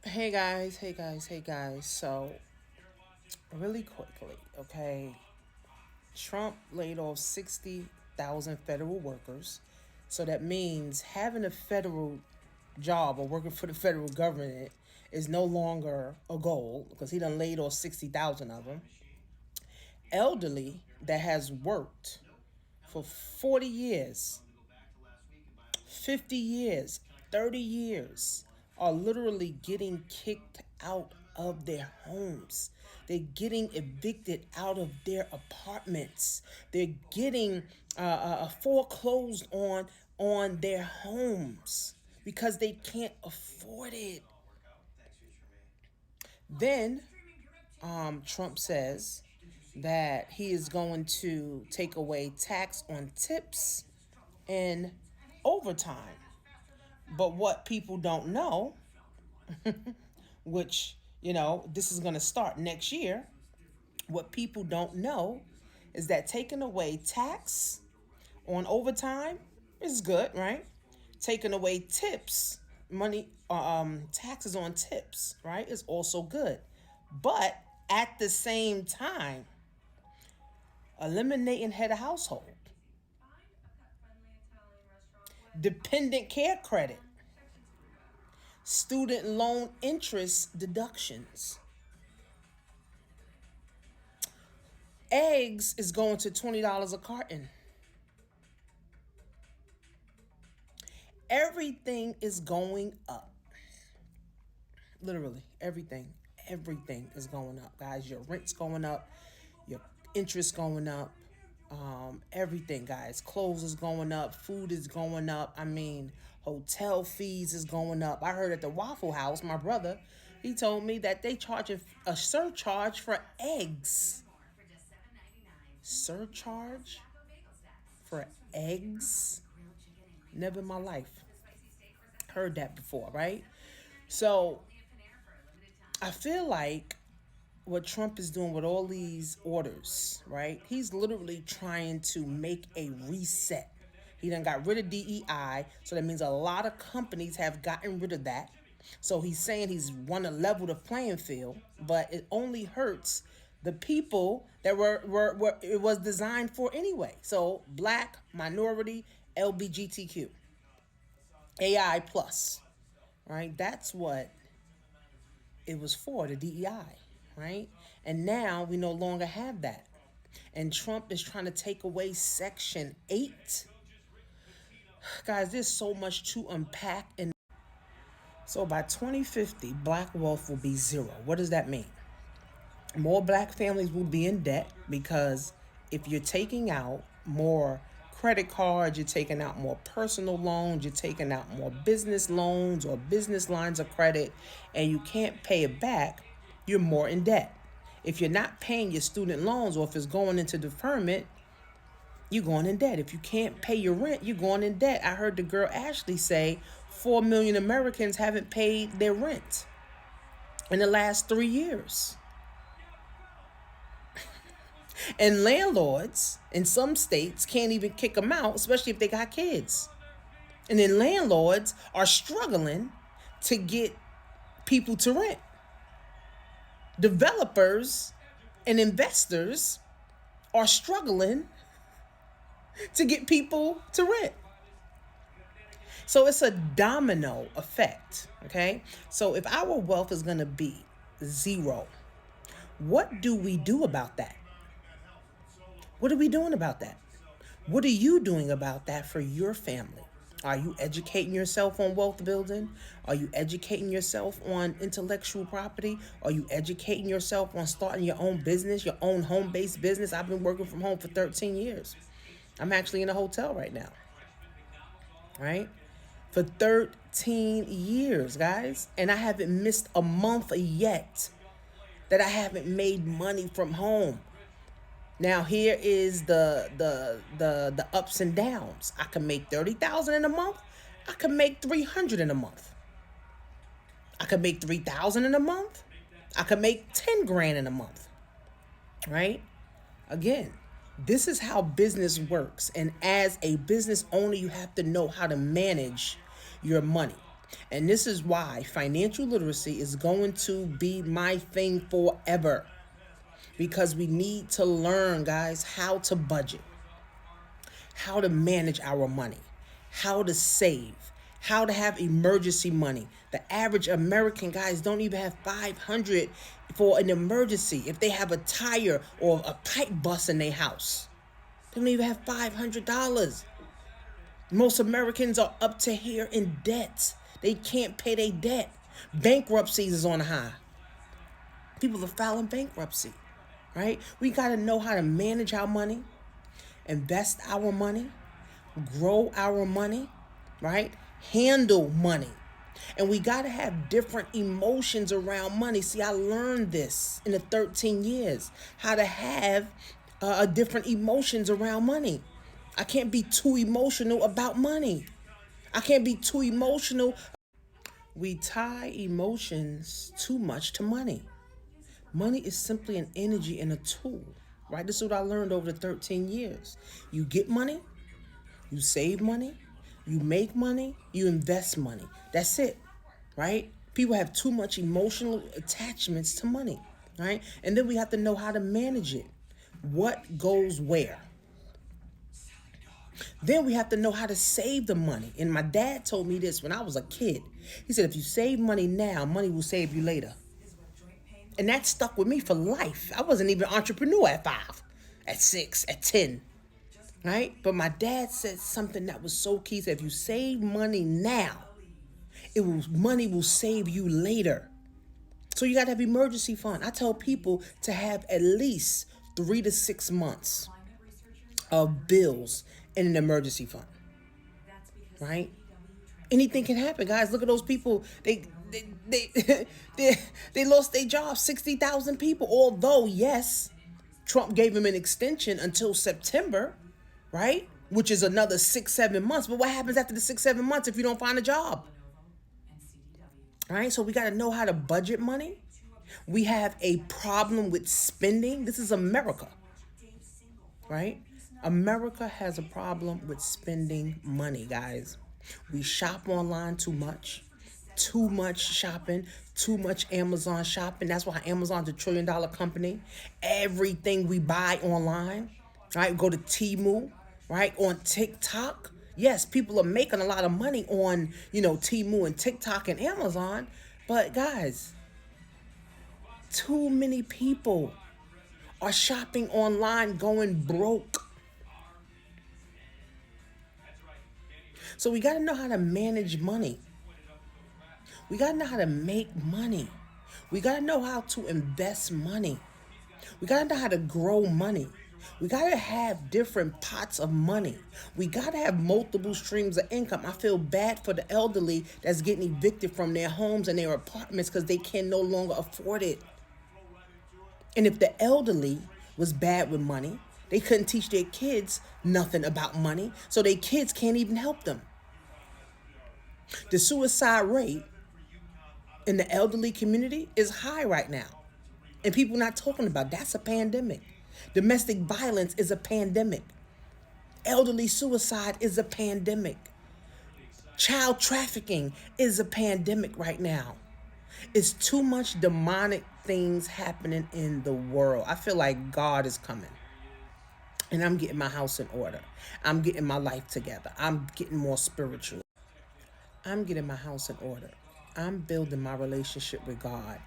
Hey guys. So, really quickly, okay? Trump laid off 60,000 federal workers. So that means having a federal job or working for the federal government is no longer a goal because he done laid off 60,000 of them. Elderly that has worked for 40 years, 50 years, 30 years are literally getting kicked out of their homes. They're getting evicted out of their apartments. They're getting foreclosed on their homes because they can't afford it. Then Trump says that he is going to take away tax on tips and overtime. But what people don't know, which, this is going to start next year, what people don't know is that taking away tax on overtime is good, right? Taking away tips, taxes on tips, right, is also good. But at the same time, eliminating head of household, dependent care credit, student loan interest deductions. Eggs is going to $20 a carton. Everything is going up. Literally, everything. Everything is going up, guys. Your rent's going up, your interest going up, everything, guys. Clothes is going up, food is going up. I mean, hotel fees is going up. I heard at the Waffle House, my brother, he told me that they charge a surcharge for eggs. Surcharge for eggs? Never in my life heard that before, right? So I feel like what Trump is doing with all these orders, right? He's literally trying to make a reset. He done got rid of DEI, so that means a lot of companies have gotten rid of that. So he's saying he's want to level the playing field, but it only hurts the people that were it was designed for anyway. So black, minority, LBGTQ, AI plus, right? That's what it was for, the DEI, right? And now we no longer have that. And Trump is trying to take away Section 8. Guys, there's so much to unpack. And so by 2050, black wealth will be zero. What does that mean? More black families will be in debt because if you're taking out more credit cards, you're taking out more personal loans, you're taking out more business loans or business lines of credit, and you can't pay it back, you're more in debt. If you're not paying your student loans or if it's going into deferment, you're going in debt. If you can't pay your rent, you're going in debt. I heard the girl Ashley say 4 million Americans haven't paid their rent in the last 3 years. And landlords in some states can't even kick them out, especially if they got kids. And then landlords are struggling to get people to rent. Developers and investors are struggling to get people to rent. So it's a domino effect, okay? So if our wealth is going to be zero, what do we do about that? What are we doing about that? What are you doing about that for your family? Are you educating yourself on wealth building? Are you educating yourself on intellectual property? Are you educating yourself on starting your own business, your own home-based business? I've been working from home for 13 years. I'm actually in a hotel right now, right? For 13 years, guys. And I haven't missed a month yet that I haven't made money from home. Now here is the ups and downs. I can make 30,000 in a month. I can make 300 in a month. I can make 3,000 in a month. I can make 10 grand in a month. Right? Again, this is how business works. And as a business owner, you have to know how to manage your money. And this is why financial literacy is going to be my thing forever. Because we need to learn, guys, how to budget, how to manage our money, how to save, how to have emergency money. The average American, guys, don't even have 500 for an emergency if they have a tire or a pipe bust in their house. They don't even have $500. Most Americans are up to here in debt. They can't pay their debt. Bankruptcies is on the high. People are filing bankruptcy, right? We got to know how to manage our money, invest our money, grow our money, right? Handle money. And we got to have different emotions around money. See, I learned this in the 13 years, how to have different emotions around money. I can't be too emotional about money. I can't be too emotional. We tie emotions too much to money. Money is simply an energy and a tool, right? This is what I learned over the 13 years. You get money, you save money, you make money, you invest money. That's it, right? People have too much emotional attachments to money, right? And then we have to know how to manage it. What goes where? Then we have to know how to save the money. And my dad told me this when I was a kid. He said, if you save money now, money will save you later. And that stuck with me for life. I wasn't even an entrepreneur at 5, at 6, at 10, right? But my dad said something that was so key. He said, if you save money now, money will save you later. So you got to have emergency fund. I tell people to have at least 3 to 6 months of bills in an emergency fund, right? Anything can happen, guys. Look at those people. They they lost their jobs. 60,000 people. Although yes, Trump gave them an extension until September, right? Which is another 6-7 months. But what happens after the 6-7 months if you don't find a job? Right? So we got to know how to budget money. We have a problem with spending. This is America, right? America has a problem with spending money, guys. We shop online too much shopping, too much Amazon shopping. That's why Amazon's a $1 trillion company. Everything we buy online, right? Go to Temu, right? On TikTok. Yes, people are making a lot of money on, Temu and TikTok and Amazon. But guys, too many people are shopping online going broke. So we got to know how to manage money. We got to know how to make money. We got to know how to invest money. We got to know how to grow money. We got to have different pots of money. We got to have multiple streams of income. I feel bad for the elderly that's getting evicted from their homes and their apartments because they can no longer afford it. And if the elderly was bad with money, they couldn't teach their kids nothing about money, so their kids can't even help them. The suicide rate in the elderly community is high right now. And people not talking about that's a pandemic. Domestic violence is a pandemic. Elderly suicide is a pandemic. Child trafficking is a pandemic right now. It's too much demonic things happening in the world. I feel like God is coming. And I'm getting my house in order. I'm getting my life together. I'm getting more spiritual. I'm getting my house in order. I'm building my relationship with God.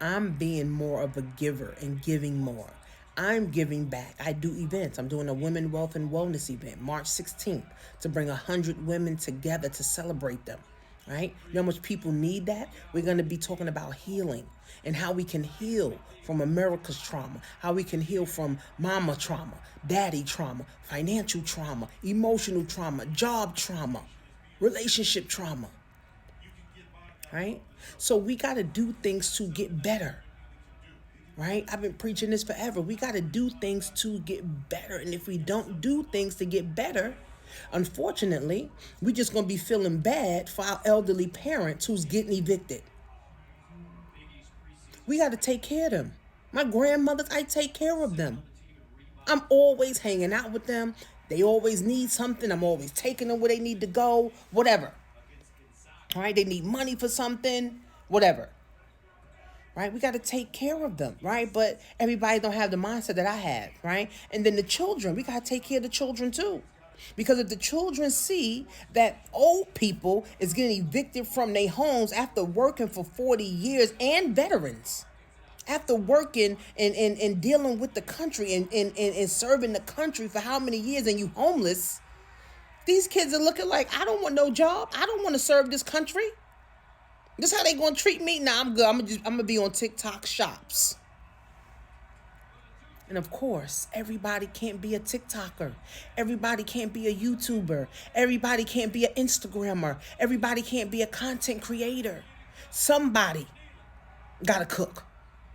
I'm being more of a giver and giving more. I'm giving back. I do events. I'm doing a Women, Wealth, and Wellness event March 16th to bring 100 women together to celebrate them, right? You know how much people need that? We're going to be talking about healing and how we can heal from America's trauma, how we can heal from mama trauma, daddy trauma, financial trauma, emotional trauma, job trauma, relationship trauma, right? So we got to do things to get better, right? I've been preaching this forever. We got to do things to get better. And if we don't do things to get better, unfortunately, we're just going to be feeling bad for our elderly parents who's getting evicted. We got to take care of them. My grandmothers, I take care of them. I'm always hanging out with them. They always need something. I'm always taking them where they need to go, whatever. right? They need money for something, whatever, right? We got to take care of them, right? But everybody don't have the mindset that I have, right? And then the children, we got to take care of the children too. Because if the children see that old people is getting evicted from their homes after working for 40 years, and veterans, after working and dealing with the country and serving the country for how many years, and you homeless, these kids are looking like, I don't want no job. I don't want to serve this country. This how they gonna treat me? Nah, I'm good. I'm gonna be on TikTok shops. And of course, everybody can't be a TikToker. Everybody can't be a YouTuber. Everybody can't be an Instagrammer. Everybody can't be a content creator. Somebody gotta cook.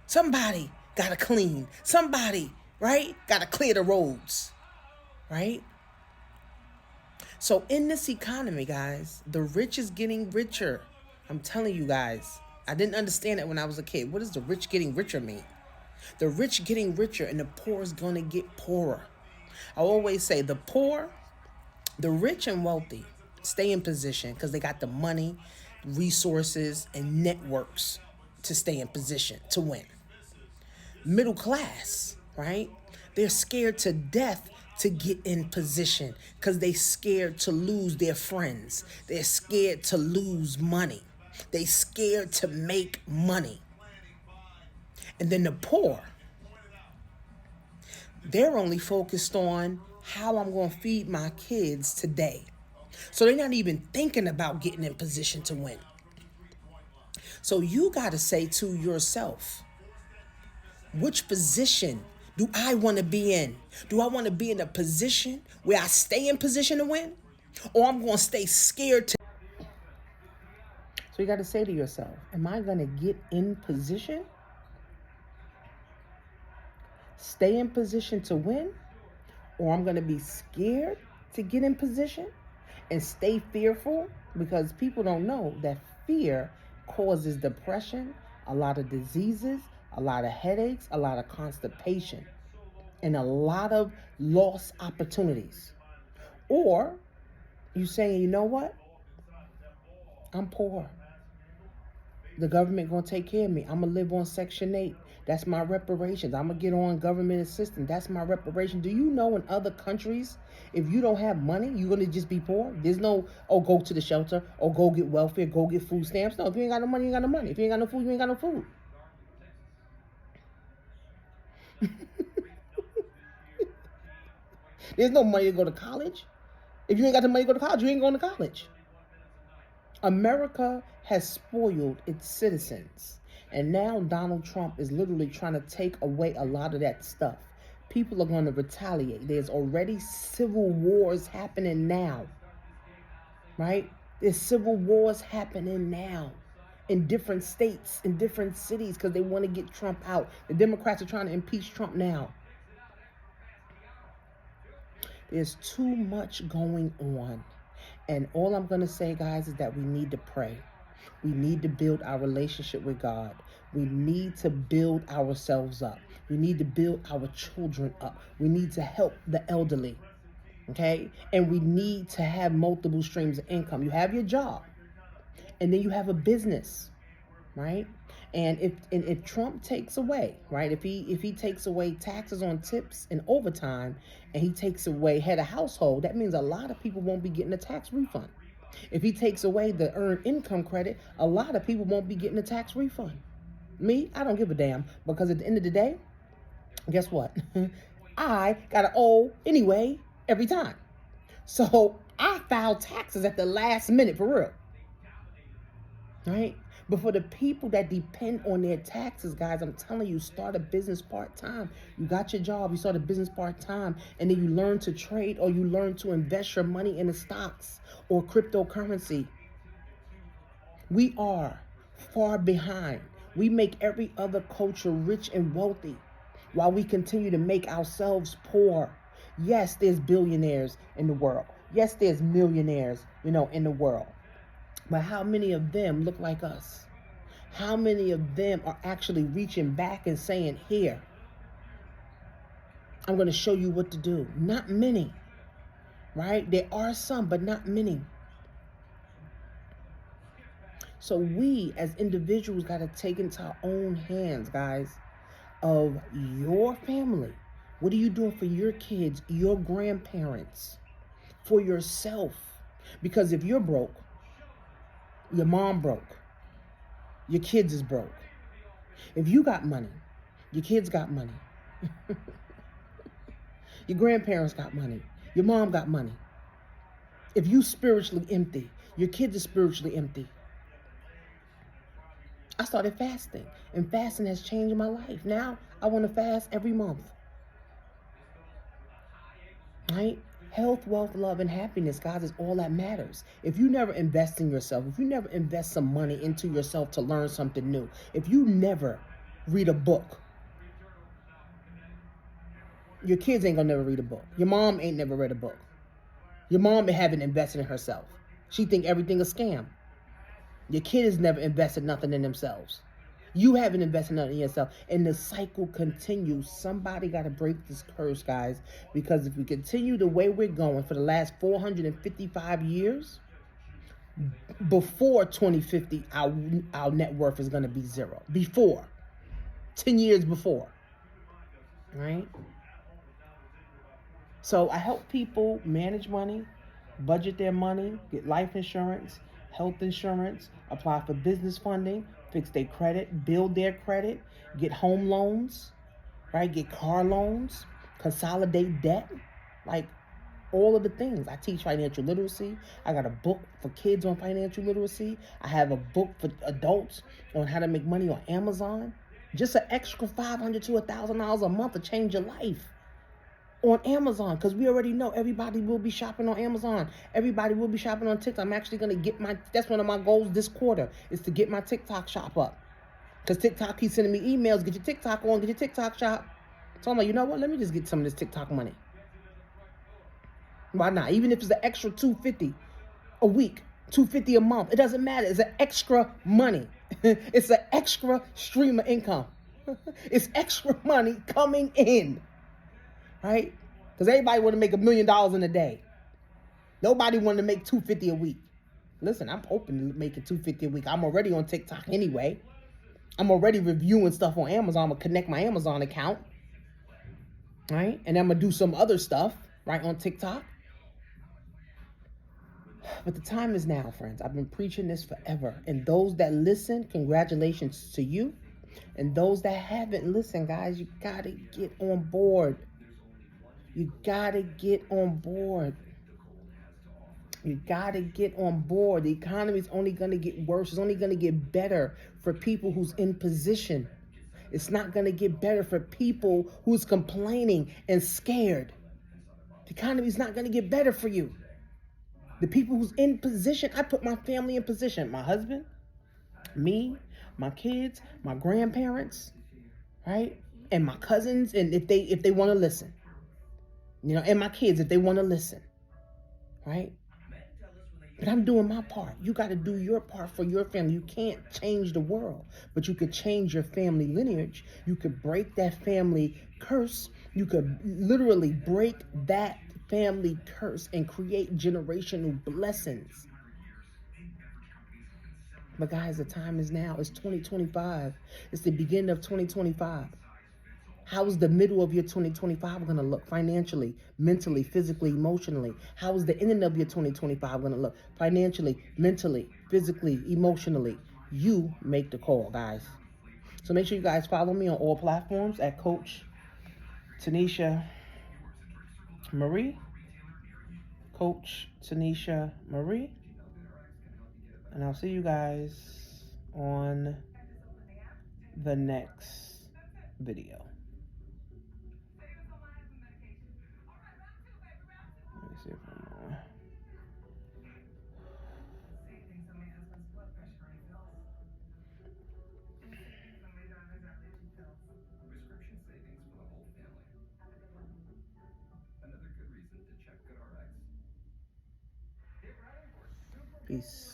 Somebody gotta clean. Somebody, right, gotta clear the roads, right? So in this economy, guys, the rich is getting richer. I'm telling you guys, I didn't understand it when I was a kid. What does the rich getting richer mean? The rich getting richer and the poor is going to get poorer. I always say the poor, the rich and wealthy stay in position because they got the money, resources, and networks to stay in position to win. Middle class, right? They're scared to death to get in position because they scared to lose their friends. They're scared to lose money. They scared to make money. And then the poor, they're only focused on how I'm going to feed my kids today. So they're not even thinking about getting in position to win. So you got to say to yourself, which position do I want to be in? Do I want to be in a position where I stay in position to win? Or I'm going to stay scared to... So you got to say to yourself, am I going to get in position? Stay in position to win? Or I'm going to be scared to get in position and stay fearful? Because people don't know that fear causes depression, a lot of diseases, a lot of headaches, a lot of constipation, and a lot of lost opportunities. Or you saying, you know what? I'm poor. The government gonna take care of me. I'm gonna live on Section 8. That's my reparations. I'm gonna get on government assistance. That's my reparation. Do you know in other countries, if you don't have money, you're gonna just be poor? There's no, oh, go to the shelter, or go get welfare, go get food stamps. No, if you ain't got no money, you ain't got no money. If you ain't got no food, you ain't got no food. There's no money to go to college. If you ain't got the money to go to college, you ain't going to college. America has spoiled its citizens. And now Donald Trump is literally trying to take away a lot of that stuff. People are going to retaliate. There's already civil wars happening now. Right? There's civil wars happening now in different states, in different cities, because they want to get Trump out. The Democrats are trying to impeach Trump now. There's too much going on. And all I'm going to say, guys, is that we need to pray. We need to build our relationship with God. We need to build ourselves up. We need to build our children up. We need to help the elderly. Okay? And we need to have multiple streams of income. You have your job. And then you have a business. Right? And if Trump takes away, right, if he takes away taxes on tips and overtime, and he takes away head of household, that means a lot of people won't be getting a tax refund. If he takes away the earned income credit, a lot of people won't be getting a tax refund. Me, I don't give a damn, because at the end of the day, guess what? I gotta owe anyway every time. So I file taxes at the last minute, for real. Right? But for the people that depend on their taxes, guys, I'm telling you, start a business part-time. You got your job, you start a business part-time, and then you learn to trade, or you learn to invest your money in the stocks or cryptocurrency. We are far behind. We make every other culture rich and wealthy while we continue to make ourselves poor. Yes, there's billionaires in the world. Yes, there's millionaires, in the world. But how many of them look like us? How many of them are actually reaching back and saying, here, I'm going to show you what to do? Not many, right? There are some, but not many. So we as individuals got to take into our own hands, guys, of your family. What are you doing for your kids, your grandparents, for yourself? Because if you're broke, your mom broke, your kids is broke. If you got money, your kids got money. Your grandparents got money. Your mom got money. If you spiritually empty, your kids are spiritually empty. I started fasting, and fasting has changed my life. Now I want to fast every month. Right? Health, wealth, love, and happiness, guys, is all that matters. If you never invest in yourself, if you never invest some money into yourself to learn something new, if you never read a book, your kids ain't gonna never read a book. Your mom ain't never read a book. Your mom haven't invested in herself. She think everything a scam. Your kid has never invested nothing in themselves. You haven't invested nothing in yourself. And the cycle continues. Somebody got to break this curse, guys. Because if we continue the way we're going for the last 455 years, before 2050, our net worth is going to be zero. Before. 10 years before. Right? So I help people manage money, budget their money, get life insurance, health insurance, apply for business funding, fix their credit, build their credit, get home loans, right? Get car loans, consolidate debt, like all of the things. I teach financial literacy. I got a book for kids on financial literacy. I have a book for adults on how to make money on Amazon. Just an extra $500 to $1,000 a month to change your life on Amazon, because we already know everybody will be shopping on Amazon. Everybody will be shopping on TikTok. I'm actually going to get that's one of my goals this quarter, is to get my TikTok shop up. Because TikTok keeps sending me emails, get your TikTok on, get your TikTok shop. So I'm like, you know what? Let me just get some of this TikTok money. Why not? Even if it's an extra $250 a week, $250 a month, it doesn't matter. It's an extra money. It's an extra stream of income. It's extra money coming in. Right? Because everybody want to make $1 million in a day. Nobody want to make $250 a week. Listen, I'm open to making $250 a week. I'm already on TikTok anyway. I'm already reviewing stuff on Amazon. I'm gonna connect my Amazon account, right? And I'm gonna do some other stuff, right, on TikTok. But the time is now, friends. I've been preaching this forever. And those that listen, congratulations to you. And those that haven't listened, guys, you gotta get on board. You gotta get on board. You gotta get on board. The economy is only gonna get worse. It's only gonna get better for people who's in position. It's not gonna get better for people who's complaining and scared. The economy is not gonna get better for you. The people who's in position, I put my family in position. My husband, me, my kids, my grandparents, right? And my cousins, and if they want to listen. You know, and my kids if they want to listen. Right? But I'm doing my part. You got to do your part for your family. You can't change the world, but you could change your family lineage. You could break that family curse. You could literally break that family curse and create generational blessings. But guys, the time is now. It's 2025. It's the beginning of 2025. How is the middle of your 2025 going to look financially, mentally, physically, emotionally? How is the ending of your 2025 going to look financially, mentally, physically, emotionally? You make the call, guys. So make sure you guys follow me on all platforms at Coach Tanisha Marie. Coach Tanisha Marie. And I'll see you guys on the next video. Let me see if I'm Peace.